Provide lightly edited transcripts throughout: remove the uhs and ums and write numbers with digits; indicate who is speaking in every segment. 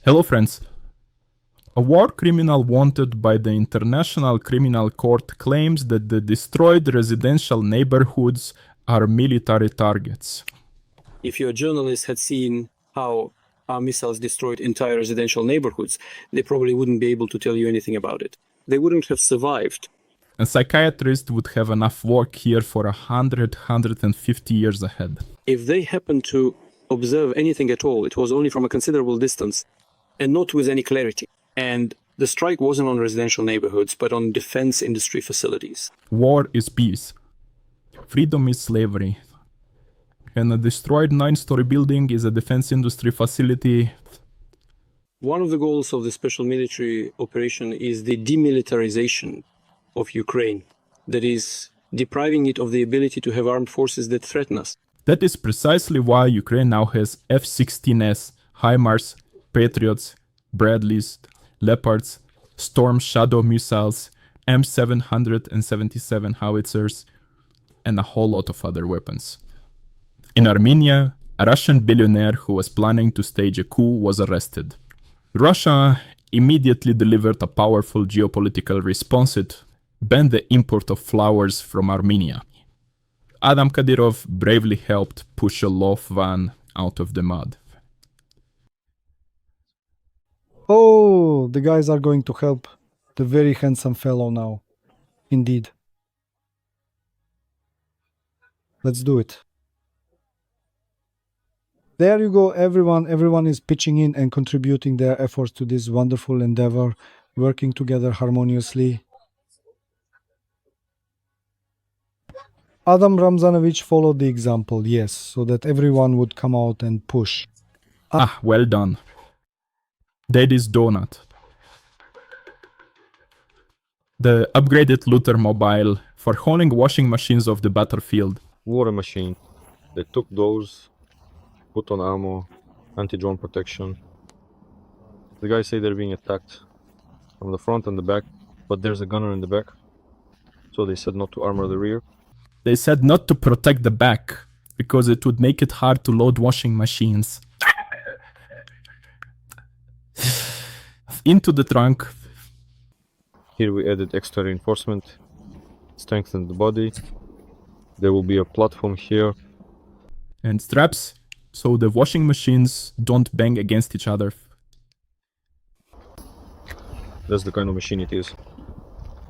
Speaker 1: Hello friends. A war criminal wanted by the International Criminal Court claims that the destroyed residential neighborhoods are military targets.
Speaker 2: If your journalist had seen how our missiles destroyed entire residential neighborhoods, they probably wouldn't be able to tell you anything about it. They wouldn't have survived.
Speaker 1: A psychiatrist would have enough work here for 150 years ahead.
Speaker 2: If they happened to observe anything at all, it was only from a considerable distance and not with any clarity. And the strike wasn't on residential neighborhoods, but on defense industry facilities.
Speaker 1: War is peace. Freedom is slavery. And a destroyed 9-story building is a defense industry facility.
Speaker 2: One of the goals of the special military operation is the demilitarization of Ukraine, that is, depriving it of the ability to have armed forces that threaten us.
Speaker 1: That is precisely why Ukraine now has F-16S, HIMARS, Patriots, Bradleys, Leopards, Storm Shadow missiles, M777 howitzers, and a whole lot of other weapons. In Armenia, a Russian billionaire who was planning to stage a coup was arrested. Russia immediately delivered a powerful geopolitical response. It banned the import of flowers from Armenia. Adam Kadyrov bravely helped push a loaf van out of the mud.
Speaker 3: Oh, the guys are going to help the very handsome fellow now. Indeed. Let's do it. There you go, everyone. Everyone is pitching in and contributing their efforts to this wonderful endeavor, working together harmoniously. Adam Ramzanovich followed the example, yes, so that everyone would come out and push.
Speaker 1: Ah, well done. Daddy's donut. The upgraded Luther mobile for hauling washing machines off the battlefield.
Speaker 4: War machine. They took those, put on ammo, anti-drone protection. The guys say they're being attacked from the front and the back, but there's a gunner in the back, so they said not to armor the rear.
Speaker 1: They said not to protect the back, because it would make it hard to load washing machines. Into the trunk.
Speaker 4: Here we added extra reinforcement, strengthened the body. There will be a platform here.
Speaker 1: And straps, so the washing machines don't bang against each other.
Speaker 4: That's the kind of machine it is.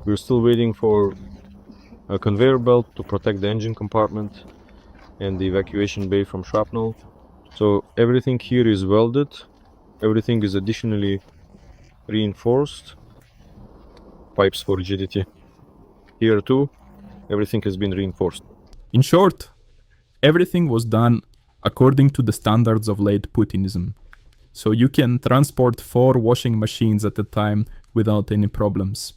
Speaker 4: We're still waiting for a conveyor belt to protect the engine compartment and the evacuation bay from shrapnel. So everything here is welded. Everything is additionally reinforced. Pipes for rigidity. Here too, everything has been reinforced.
Speaker 1: In short, everything was done according to the standards of late Putinism. So you can transport 4 washing machines at a time without any problems.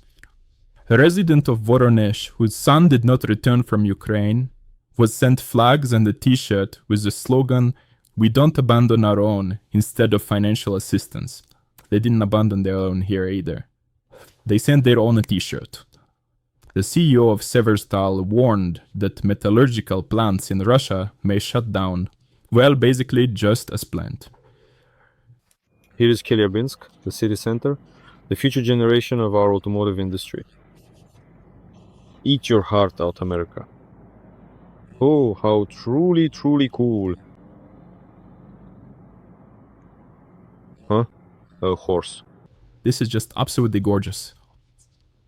Speaker 1: A resident of Voronezh, whose son did not return from Ukraine, was sent flags and a t-shirt with the slogan, "We don't abandon our own," instead of financial assistance. They didn't abandon their own here either. They sent their own t-shirt. The CEO of Severstal warned that metallurgical plants in Russia may shut down. Well, basically just as planned.
Speaker 4: Here is Chelyabinsk, the city center, the future generation of our automotive industry. Eat your heart out, America. Oh, how truly, truly cool. Huh? A horse.
Speaker 1: This is just absolutely gorgeous.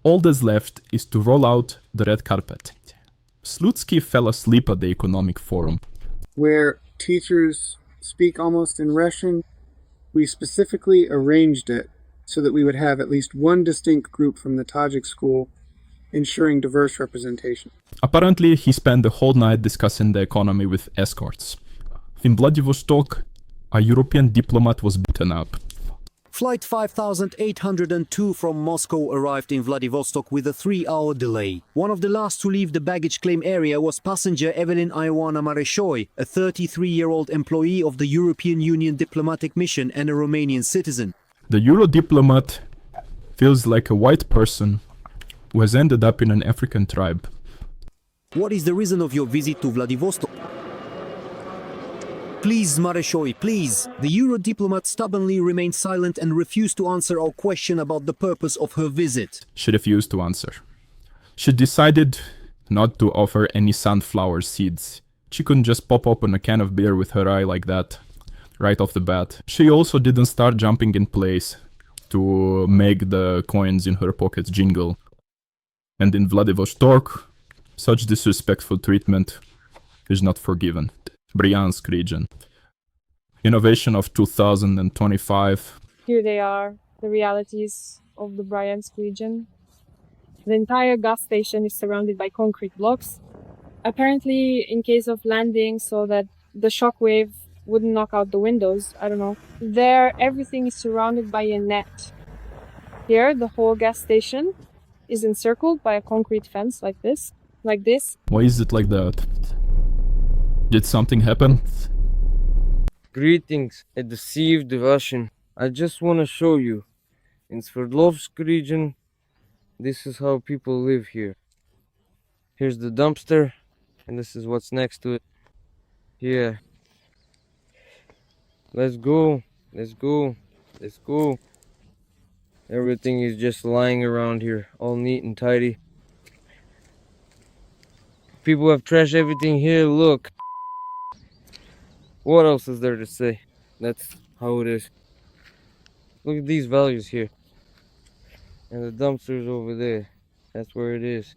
Speaker 1: All that's left is to roll out the red carpet. Slutsky fell asleep at the economic forum.
Speaker 5: Where teachers speak almost in Russian, we specifically arranged it so that we would have at least one distinct group from the Tajik school, ensuring diverse representation.
Speaker 1: Apparently, he spent the whole night discussing the economy with escorts. In Vladivostok, a European diplomat was beaten up.
Speaker 6: Flight 5802 from Moscow arrived in Vladivostok with a 3-hour delay. One of the last to leave the baggage claim area was passenger Evelyn Ioana Mareshoy, a 33-year-old employee of the European Union diplomatic mission and a Romanian citizen.
Speaker 1: The Euro diplomat feels like a white person who has ended up in an African tribe.
Speaker 6: What is the reason of your visit to Vladivostok? Please, Mareshoy, please. The Euro diplomat stubbornly remained silent and refused to answer our question about the purpose of her visit.
Speaker 1: She refused to answer. She decided not to offer any sunflower seeds. She couldn't just pop open a can of beer with her eye like that, right off the bat. She also didn't start jumping in place to make the coins in her pockets jingle. And in Vladivostok, such disrespectful treatment is not forgiven. Bryansk region. Innovation of 2025.
Speaker 7: Here they are, the realities of the Bryansk region. The entire gas station is surrounded by concrete blocks. Apparently, in case of landing, so that the shockwave wouldn't knock out the windows, I don't know. There, everything is surrounded by a net. Here, the whole gas station is encircled by a concrete fence like this.
Speaker 1: Why is it like that? Did something happen?
Speaker 8: Greetings, a deceived Russian. I just want to show you. In Sverdlovsk region, this is how people live here. Here's the dumpster, and this is what's next to it. Yeah. Let's go. Let's go. Let's go. Everything is just lying around here, all neat and tidy. People have trashed everything here, look. What else is there to say? That's how it is. Look at these values here. And the dumpster's over there. That's where it is.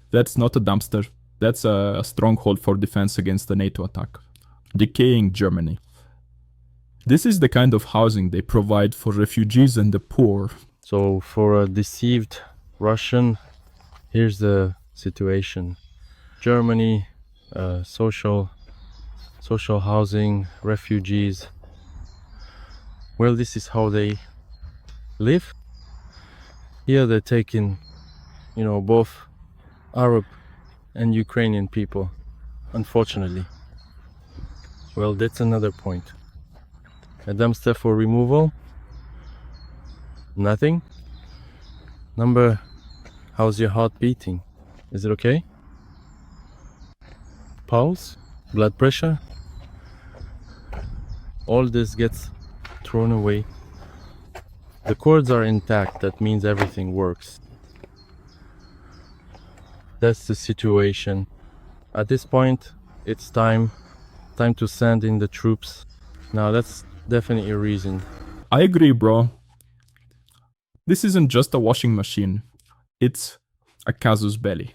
Speaker 1: That's not a dumpster. That's a stronghold for defense against a NATO attack. Decaying Germany. This is the kind of housing they provide for refugees and the poor.
Speaker 4: So for a deceived Russian, here's the situation. Germany, social housing, refugees. Well, this is how they live. Here they're taking, both Arab and Ukrainian people, unfortunately. Well, that's another point. A dumpster for removal? Nothing? Number, how's your heart beating? Is it okay? Pulse? Blood pressure? All this gets thrown away. The cords are intact, that means everything works. That's the situation. At this point, it's time to send in the troops. Now that's definitely a reason.
Speaker 1: I agree, bro. This isn't just a washing machine. It's a casus belli.